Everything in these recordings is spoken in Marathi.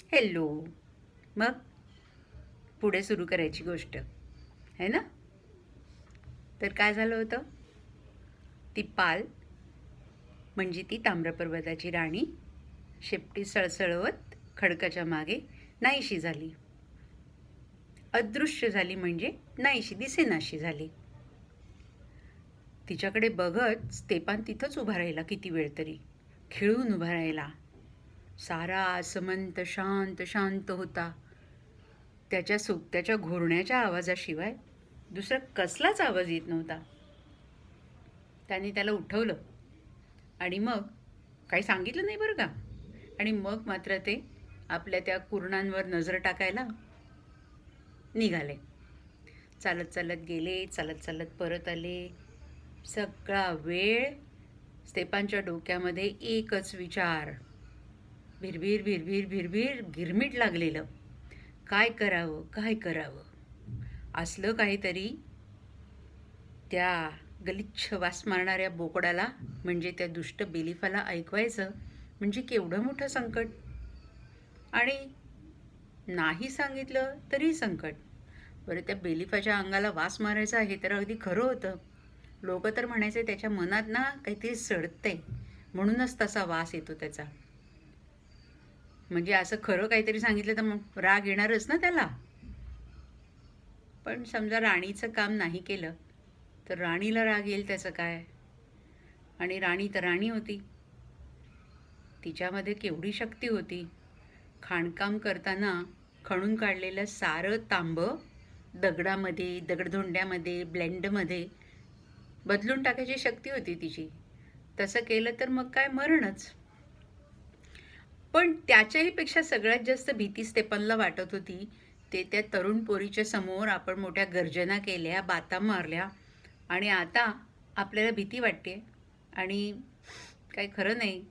हेल्लो. मग पुढे सुरू करायची गोष्ट आहे ना. तर काय झालं होतं, ती पाल म्हणजे ती ताम्रपर्वताची राणी शेपटी सळसळवत खडकाच्या मागे नाहीशी झाली. अदृश्य झाली म्हणजे नाहीशी, दिसेनाशी झाली. तिच्याकडे बघत स्तेपान तिथंच उभा राहिला किती वेळ तरी, खिळून उभा राहिला. सारा आसमंत शांत शांत होता. त्याच्या घोरण्याच्या आवाजाशिवाय दुसरा कसलाच आवाज येत नव्हता. त्याने त्याला उठवलं आणि मग काही सांगितलं नाही बरं का. आणि मग मात्र ते आपल्या त्या कुरणांवर नजर टाकायला निघाले. चालत चालत गेले, चालत चालत परत आले. सगळा वेळ स्तेपानच्या डोक्यामध्ये एकच विचार, भिरभिर भिरभिर भिरभिर गिरमीट लागलेलं. काय करावं, काय करावं असलं काहीतरी त्या गलिच्छ वास मारणाऱ्या बोकडाला म्हणजे त्या दुष्ट बेलिफाला ऐकवायचं म्हणजे केवढं मोठं संकट. आणि नाही सांगितलं तरी संकट. बरं, त्या बेलिफाच्या अंगाला वास मारायचा हे तर अगदी खरं होतं. लोक तर म्हणायचे त्याच्या मनात ना काहीतरी सडतंय म्हणूनच तसा वास येतो त्याचा. म्हणजे असं खरं काहीतरी सांगितलं तर मग राग येणारच ना त्याला. पण समजा राणीचं काम नाही केलं तर राणीला राग येईल त्याचं काय. आणि राणी तर राणी होती, तिच्यामध्ये केवढी शक्ती होती. खाणकाम करताना खणून काढलेलं सारं तांबं दगडामध्ये, दगडधोंड्यामध्ये, ब्लेंडमध्ये बदलून टाकायची शक्ती होती तिची. तसं केलं तर मग काय मरणच. पण त्याच्याही पेक्षा सगळ्यात जास्त भीती स्तेपनला वाटत होती ते त्या तरुण पोरीच्या समोर आपण मोठ्या गर्जना केल्या, बाता मारल्या आणि आता आपल्याला भीती वाटते. आणि काही खरं नाही,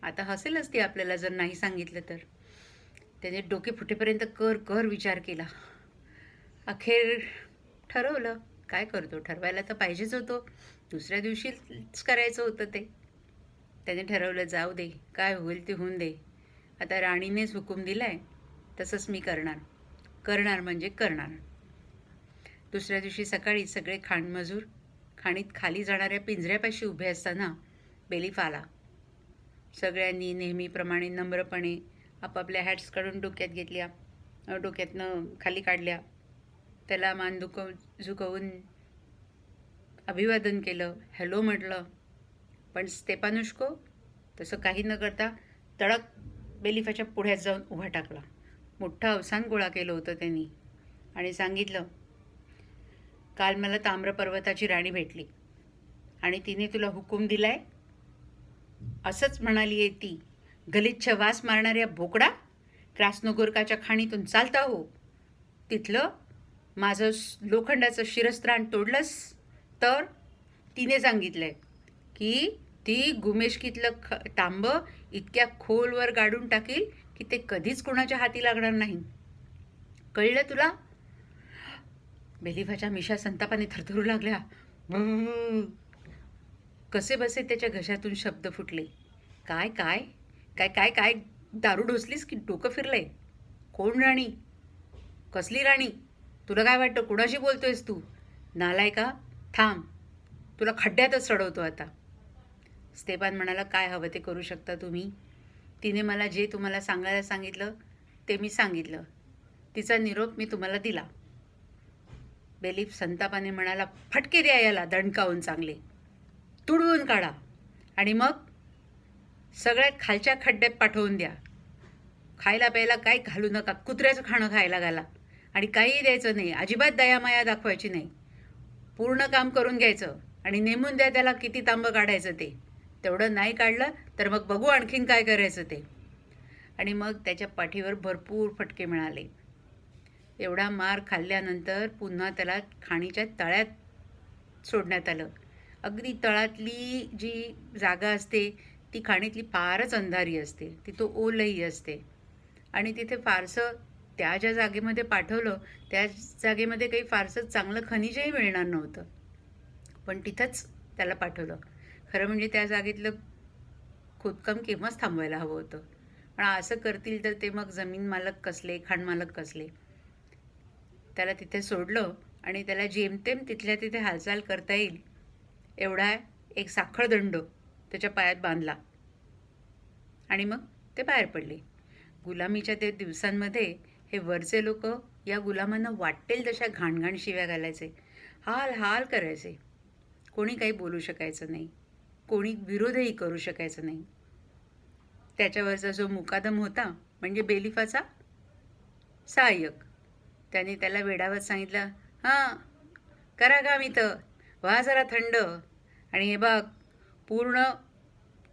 आता हसेलच ती आपल्याला जर नाही सांगितलं तर. त्याने डोके फुटेपर्यंत कर कर विचार केला. अखेर ठरवलं. काय करतो, ठरवायला तर पाहिजेच होतो. दुसऱ्या दिवशीच करायचं होतं ते. त्याने ठरवलं, जाऊ दे, काय होईल ते होऊन दे. आता राणीनेच हुकूम दिलाय तसंच मी करणार. करणार म्हणजे करणार. दुसऱ्या दिवशी सकाळी सगळे खाणमजूर खाणीत खाली जाणाऱ्या पिंजऱ्यापाशी उभे असताना बेलिफ आला. सगळ्यांनी नेहमीप्रमाणे नम्रपणे आपापल्या हॅट्स काढून डोक्यात घेतल्या, डोक्यातनं खाली काढल्या. त्याला मान झुकवून अभिवादन केलं, हॅलो म्हटलं. पण स्तेपानुष्को तसं काही न करता तडक बेलिफाच्या पुढ्यात जाऊन उभा टाकला. मोठं अवसान गोळा केलं होतं त्यांनी आणि सांगितलं, काल मला ताम्रपर्वताची राणी भेटली आणि तिने तुला हुकूम दिलाय. असंच म्हणाली आहे ती, गलिच्छ वास मारणाऱ्या बोकडा, क्रास्नोगोरकाच्या खाणीतून चालता हो. तिथलं माझं लोखंडाचं शिरस्त्राण तोडलंस तर तिने सांगितलंय की ती गुमेशकीतलं तांबं इतक्या खोलवर गाडून टाकील की ते कधीच कोणाच्या हाती लागणार नाही. कळलं तुला? बेलिफाच्या मिशा संतापाने थरथरू लागल्या. कसे बसे त्याच्या घशातून शब्द फुटले. काय काय काय काय काय दारू ढोसलीस की डोकं फिरलंय? कोण राणी? कसली राणी? तुला काय वाटतं, कुणाशी बोलतोयस तू? नालायका, थांब, तुला खड्ड्यातच चढवतो आता. स्तेपान म्हणाला, काय हवं ते करू शकता तुम्ही. तिने मला जे तुम्हाला सांगायला सांगितलं ते मी सांगितलं. तिचा निरोप मी तुम्हाला दिला. बेलिफ संतापाने म्हणाला, फटके द्या याला दणकावून चांगले, तुडवून काढा आणि मग सगळ्यात खालच्या खड्ड्यात पाठवून द्या. खायला प्यायला काही घालू नका, कुत्र्याचं खाणं खायला घाला आणि काहीही द्यायचं नाही. अजिबात दयामाया दाखवायची नाही. पूर्ण काम करून घ्यायचं आणि नेमून द्या त्याला किती तांबं काढायचं ते. तेवढं नाही काढलं तर मग बघू आणखीन काय करायचं ते. आणि मग त्याच्या पाठीवर भरपूर फटके मिळाले. एवढा मार खाल्ल्यानंतर पुन्हा त्याला खाणीच्या तळ्यात सोडण्यात आलं. अगदी तळातली जी जागा असते ती खाणीतली फारच अंधारी असते, तिथं ओलही असते आणि तिथे फारसं त्या ज्या जागेमध्ये पाठवलं त्या जागेमध्ये काही फारसं चांगलं खनिजही मिळणार नव्हतं. पण तिथंच त्याला पाठवलं. खरं म्हणजे त्या जागेतलं खोदकाम केव्हाच थांबवायला हवं होतं. पण असं करतील तर ते मग जमीन मालक कसले, खाणमालक कसले. त्याला तिथे सोडलं आणि त्याला जेमतेम तिथल्या तिथे हालचाल करता येईल एवढा एक साखळदंड त्याच्या पायात बांधला आणि मग ते बाहेर पडले. गुलामीच्या ते दिवसांमध्ये हे वरचे लोक या गुलामांना वाटेल तशा घाणघाण शिव्या घालायचे, हाल हाल करायचे. कोणी काही बोलू शकायचं नाही, कोणी विरोधही करू शकायचं नाही. त्याच्यावरचा जो मुकादम होता म्हणजे बेलिफाचा सहाय्यक, त्याने त्याला वेडावत सांगितलं, हां करा काम इथं, व्हा जरा थंड, आणि हे बघ पूर्ण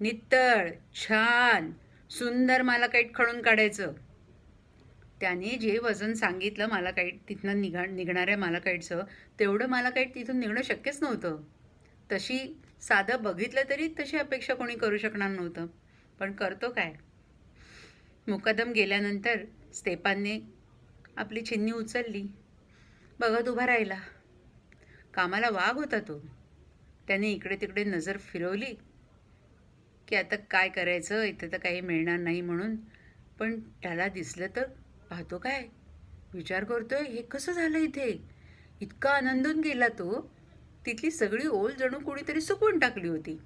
नित्तळ छान सुंदर मालाकाईट खणून काढायचं. त्याने जे वजन सांगितलं मालाकाईट तिथनं निघणाऱ्या मालाकाईटचं, तेवढं मालाकाईट तिथून निघणं शक्यच नव्हतं. तशी साधं बघितलं तरी तशी अपेक्षा कोणी करू शकणार नव्हतं. पण करतो काय. मुकादम गेल्यानंतर स्तेपानने आपली छिन्नी उचलली, बघत उभा राहिला. कामाला वाघ होता तो. त्याने इकडे तिकडे नजर फिरवली की आता काय करायचं, इथं तर काही मिळणार नाही म्हणून. पण त्याला दिसलं तर पाहतो काय, विचार करतोय हे कसं झालं इथे. इतका आनंदून गेला तो. तिथली सगळी ओल जणू कोणीतरी सुकवून टाकली होती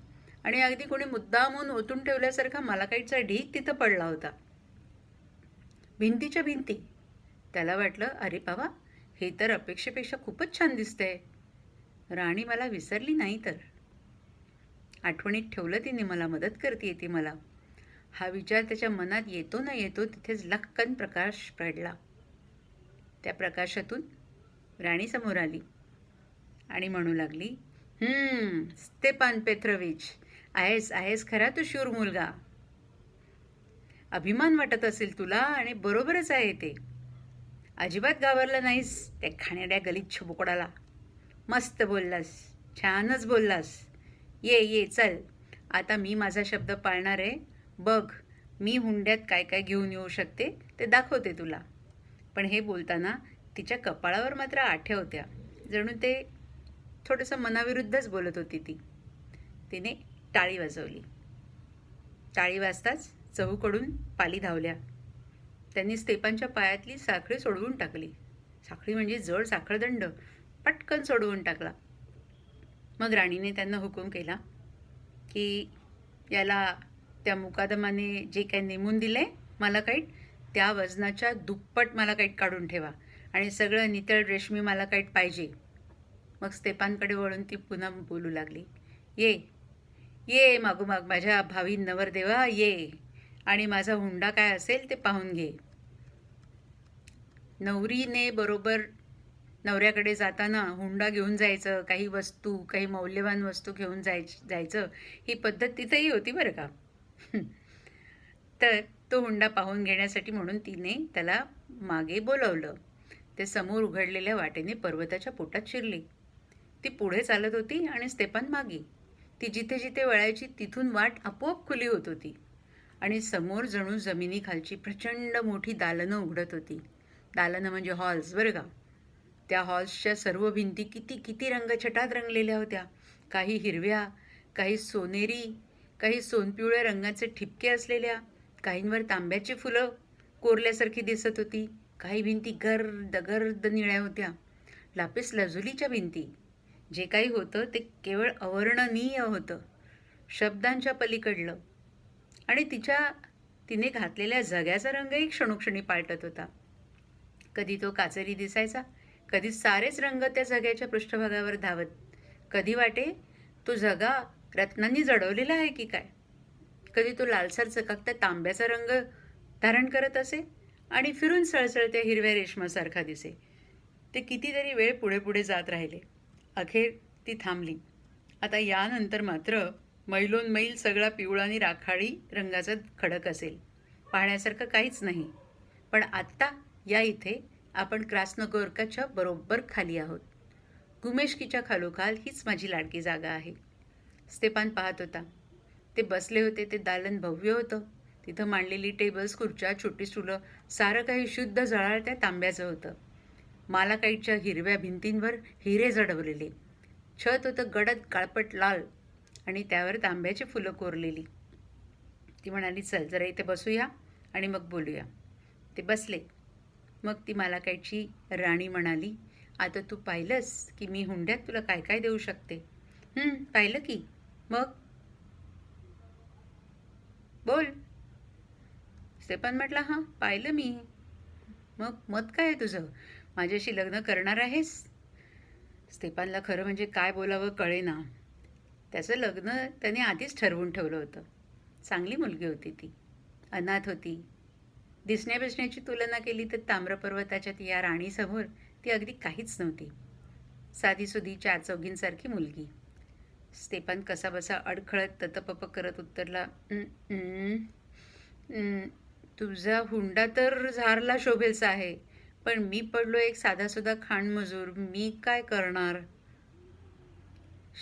आणि अगदी कोणी मुद्दामून ओतून ठेवल्यासारखा मालाकाईटचा ढीग तिथं पडला होता, भिंतीच्या भिंती. त्याला वाटलं, अरे बाबा हे तर अपेक्षेपेक्षा खूपच छान दिसतंय. राणी मला विसरली नाही तर. आठवणीत ठेवलं तिने, मला मदत करते ती मला. हा विचार त्याच्या मनात येतो ना येतो तिथेच लक्कन प्रकाश पडला. त्या प्रकाशातून राणी समोर आली आणि म्हणू लागली, स्तेपान पेत्रोविच, आहेस खरा तू शूर मुलगा. अभिमान वाटत असेल तुला आणि बरोबरच आहे ते. अजिबात घाबरलं नाहीस त्या खाण्याड्या गलिच्छ बोकडाला. मस्त बोललास, छानच बोललास. ये चल, आता मी माझा शब्द पाळणार आहे. बघ मी हुंड्यात काय काय घेऊन येऊ शकते ते दाखवते तुला. पण हे बोलताना तिच्या कपाळावर मात्र आठ्या होत्या, जणू ते थोडंसं मनाविरुद्धच बोलत होती ती. तिने टाळी वाजवली. टाळी वाजताच चहूकडून पाली धावल्या. त्यांनी स्तेपानच्या पायातली साखळी सोडवून टाकली. साखळी म्हणजे जड साखळदंड पटकन सोडवून टाकला. मग राणीने त्यांना हुकूम केला की याला त्या मुकादमाने जे काही नेमून दिले मालाकाईट, त्या वजनाच्या दुप्पट मालाकाईट काढून ठेवा आणि सगळं नितळ रेशमी मालाकाईट पाहिजे. मग स्तेपानकडे वळून ती पुन्हा बोलू लागली, ये मागोमाग माझ्या भावी नवरदेवा, ये आणि माझा हुंडा काय असेल ते पाहून घे. नवरीने बरोबर नवऱ्याकडे जाताना हुंडा घेऊन जायचं, काही वस्तू, काही मौल्यवान वस्तू घेऊन जायचं ही पद्धत तिथंही होती बरं का. तर तो हुंडा पाहून घेण्यासाठी म्हणून तिने त्याला मागे बोलवलं. ते समोर उघडलेल्या वाटेने पर्वताच्या पोटात शिरली. ती पुढे चालत होती आणि स्तेपान मागे. ती जिथे जिथे वळायची तिथून वाट आपोआप खुली होत होती आणि समोर जणू जमिनीखालची प्रचंड मोठी दालनं उघडत होती. दालनं म्हणजे हॉल्स बरं का. त्या हॉल्सच्या सर्व भिंती किती रंगछटात रंगलेल्या होत्या. काही हिरव्या, काही सोनेरी, काही सोनपिवळ्या रंगाचे ठिपके असलेल्या, काहींवर तांब्याची फुलं कोरल्यासारखी दिसत होती. काही भिंती गर्द निळ्या होत्या, लापिस लाजुलीच्या भिंती. जे काही होतं ते केवळ अवर्णनीय होतं, शब्दांच्या पलीकडलं. आणि तिने घातलेल्या जग्याचा रंगही क्षणोक्षणी पालटत होता. कधी तो काचेरी दिसायचा, कधी सारेच रंग त्या जग्याच्या पृष्ठभागावर धावत. कधी वाटे तो जगा रत्नांनी जडवलेला आहे की काय. कधी तो लालसर चकाकता तांब्याचा रंग धारण करत असे आणि फिरून सळसळत्या हिरव्या रेशमासारखा दिसे. ते कितीतरी वेळ पुढे जात राहिले. अखेर ती थांबली. आता यानंतर मात्र मैलोन मैल सगळा पिवळा आणि राखाडी रंगाचा खडक असेल, पाहण्यासारखं काहीच नाही. पण आत्ता या इथे आपण क्रास्नोगोर्काच्या बरोबर खाली आहोत. गुमेशकीच्या खालोखाल हीच माझी लाडकी जागा आहे. स्तेपान पाहत होता. ते बसले होते ते दालन भव्य होतं. तिथं मांडलेली टेबल्स, खुर्च्या, छोटी स्टुलं, सारं काही शुद्ध जळाळत्या तांब्याचं होतं. मालाकाईटच्या हिरव्या भिंतींवर हिरे जडवलेले. छत होतं गडद काळपट लाल आणि त्यावर तांब्याची फुलं कोरलेली. ती म्हणाली, चल जरा इथे बसूया आणि मग बोलूया. ते बसले. मग ती मालाकाईची राणी म्हणाली, आता तू पाहिलंस की मी हुंड्यात तुला काय काय देऊ शकते? पाहिलं की. मग बोल. स्टेफन म्हटला, हां पाहिलं मी. मग मत काय आहे तुझं? माझ्याशी लग्न करणार आहेस? स्टेफानला खरं म्हणजे काय बोलावं कळेना. त्याचं लग्न त्याने आधीच ठरवून ठेवलं होतं. चांगली मुलगी होती ती, अनाथ होती. दिसण्या बिसण्याची तुलना केली तर ताम्रपर्वताच्या या राणीसमोर ती अगदी काहीच नव्हती. साधीसुधी चार चौघींसारखी मुलगी. स्टेफान कसाबसा अडखळत ततपप करत उत्तरला, "हं, हं, हं, तुझा हुंडा तर झारला शोभेचा आहे, पण मी पडलो एक साधासुधा खाणमजूर, मी काय करणार?"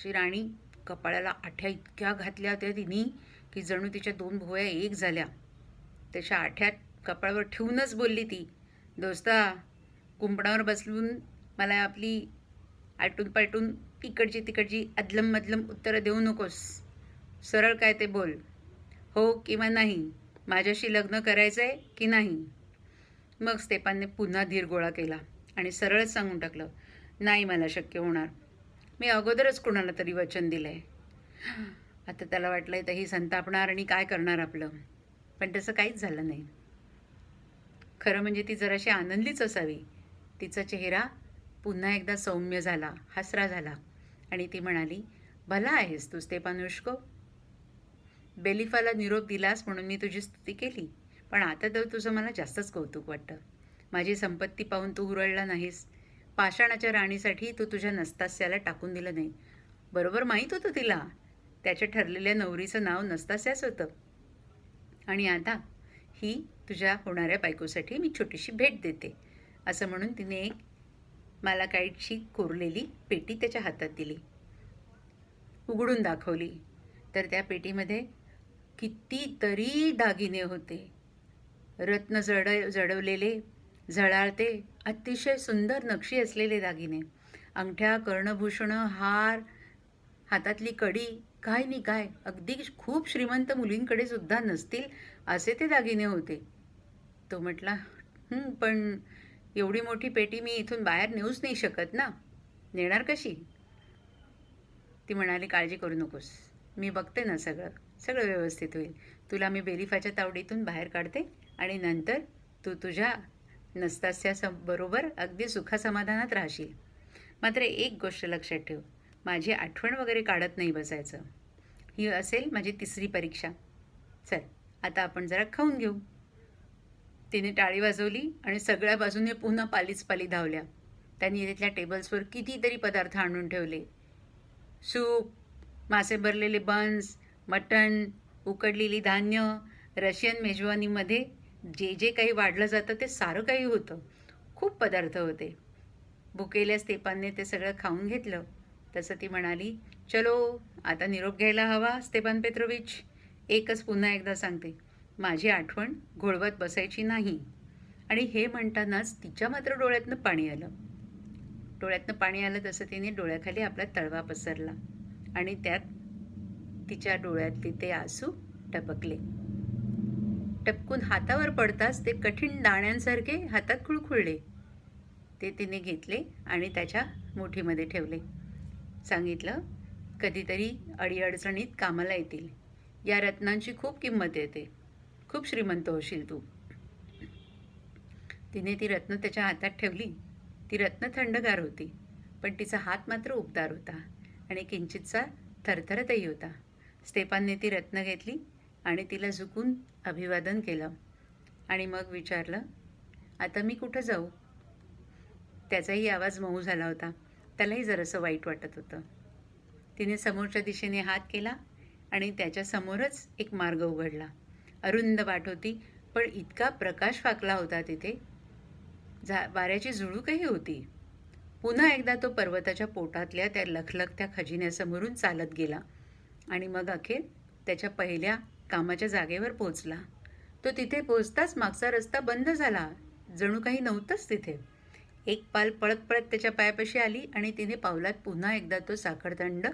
राणी कपाळाला आठ्या इतक्या घातल्या होत्या तिने की जणू तिच्या दोन भुवया एक झाल्या. त्याच्या आठ्यात कपाळावर ठेवूनच बोलली ती, दोस्ता, कुंपणावर बसवून मला आपली आलटून पालटून इकडची तिकडची अदलम मधलम उत्तरं देऊ नकोस. सरळ काय ते बोल. हो किंवा नाही. माझ्याशी लग्न करायचं आहे की नाही? मग स्टेफानने पुन्हा धीर गोळा केला आणि सरळच सांगून टाकलं, नाही मला शक्य होणार. मी अगोदरच कुणाला तरी वचन दिलं आहे. आता त्याला वाटलं तर ही संतापणार आणि काय करणार आपलं. पण तसं काहीच झालं नाही. खरं म्हणजे ती जराशी आनंदीच असावी. तिचा चेहरा पुन्हा एकदा सौम्य झाला, हसरा झाला आणि ती म्हणाली, भला आहेस तू स्टेपानुष्को. बेलिफाला निरोप दिलास म्हणून मी तुझी स्तुती केली, पण आता तर तुझं मला जास्तच कौतुक वाटतं. माझी संपत्ती पाहून तू हुरळला नाहीस. पाषाणाच्या राणीसाठी तू तुझ्या नस्तास्याला टाकून दिलं नाही. बरोबर माहीत होतं तिला त्याच्या ठरलेल्या नवरीचं नाव नस्तास्याच होतं. आणि आता ही तुझ्या होणाऱ्या बायकोसाठी मी छोटीशी भेट देते, असं म्हणून तिने एक मालाकाईटची कोरलेली पेटी त्याच्या हातात दिली. उघडून दाखवली तर त्या पेटीमध्ये कितीतरी दागिने होते. रत्न जडवलेले, झळाळते, अतिशय सुंदर नक्षी असलेले दागिने. अंगठ्या, कर्णभूषणं, हार, हातातली कडी, काय नाही काय, अगदी खूप श्रीमंत मुलींकडे सुद्धा नसतील असे ते दागिने होते. तो म्हटला, पण एवढी मोठी पेटी मी इथून बाहेर नेऊच नाही शकत ना. नेणार कशी? ती म्हणाली, काळजी करू नकोस, मी बघते ना, सगळं सगळं व्यवस्थित होईल. तुला मी बेलिफाच्या तावडीतून बाहेर काढते आणि नंतर तू तुझ्या बरोबर अगदी सुखासमाधानात राहशील. मात्र एक गोष्ट लक्षात ठेव, माझी आठवण वगैरे काढत नाही बसायचं. ही असेल माझी तिसरी परीक्षा. चल आता आपण जरा खाऊन घेऊ. तिने टाळी वाजवली आणि सगळ्या बाजूने पुन्हा पालीच पाली धावल्या. त्यांनी तिथल्या टेबल्सवर कितीतरी पदार्थ आणून ठेवले. सूप, मासे भरलेले बन्स, मटण, उकडलेली धान्य. रशियन मेजवानीमध्ये जे जे काही वाढलं जातं ते सारं काही होतं. खूप पदार्थ होते. भुकेल्या स्टेपानने ते सगळं खाऊन घेतलं. तसं ती म्हणाली, चलो आता निरोप घ्यायला हवा स्टेपान पेत्रोविच. एकच पुन्हा एकदा सांगते, माझी आठवण घोळवत बसायची नाही. आणि हे म्हणतानाच तिच्या मात्र डोळ्यातनं पाणी आलं. डोळ्यातनं पाणी आलं तसं तिने डोळ्याखाली आपला तळवा पसरला आणि त्यात तिच्या डोळ्यातले ते आसू टपकले. टपकून हातावर पडताच ते कठीण दाण्यांसारखे हातात खुळखुळले. ते तिने घेतले आणि त्याच्या मुठीमध्ये ठेवले. सांगितलं, कधीतरी अडीअडचणीत कामाला येतील. या रत्नांची खूप किंमत येते. खूप श्रीमंत होशील तू. तिने ती रत्न त्याच्या हातात ठेवली. ती रत्न थंडगार होती, पण तिचा हात मात्र उबदार होता आणि किंचितचा थरथरतही होता. स्टेपानने ती रत्न घेतली आणि तिला झुकून अभिवादन केलं आणि मग विचारलं, आता मी कुठं जाऊ? त्याचाही आवाज मऊ झाला होता. त्यालाही जरासं वाईट वाटत होतं. तिने समोरच्या दिशेने हात केला आणि त्याच्यासमोरच एक मार्ग उघडला. अरुंद वाट होती, पण इतका प्रकाश फाकला होता तिथे. वाऱ्याची झुळूकही होती. पुन्हा एकदा तो पर्वताच्या पोटातल्या त्या लखलखत्या खजिन्यासमोरून चालत गेला आणि मग अखेर त्याच्या पहिल्या कामाच्या जागेवर पोचला. तो तिथे पोचताच मागचा रस्ता बंद झाला. जणू काही नव्हतंच तिथे. एक पाल पळत पळत त्याच्या पायापाशी आली आणि तिने पावलात पुन्हा एकदा तो साखरदंड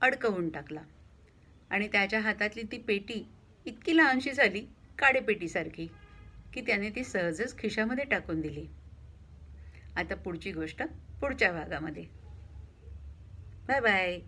अडकवून टाकला आणि त्याच्या हातातली ती पेटी इतकी लहानशी झाली, काडेपेटीसारखी, की त्याने ती सहजच खिशामध्ये टाकून दिली. आता पुढची गोष्ट पुढच्या भागामध्ये. Bye bye.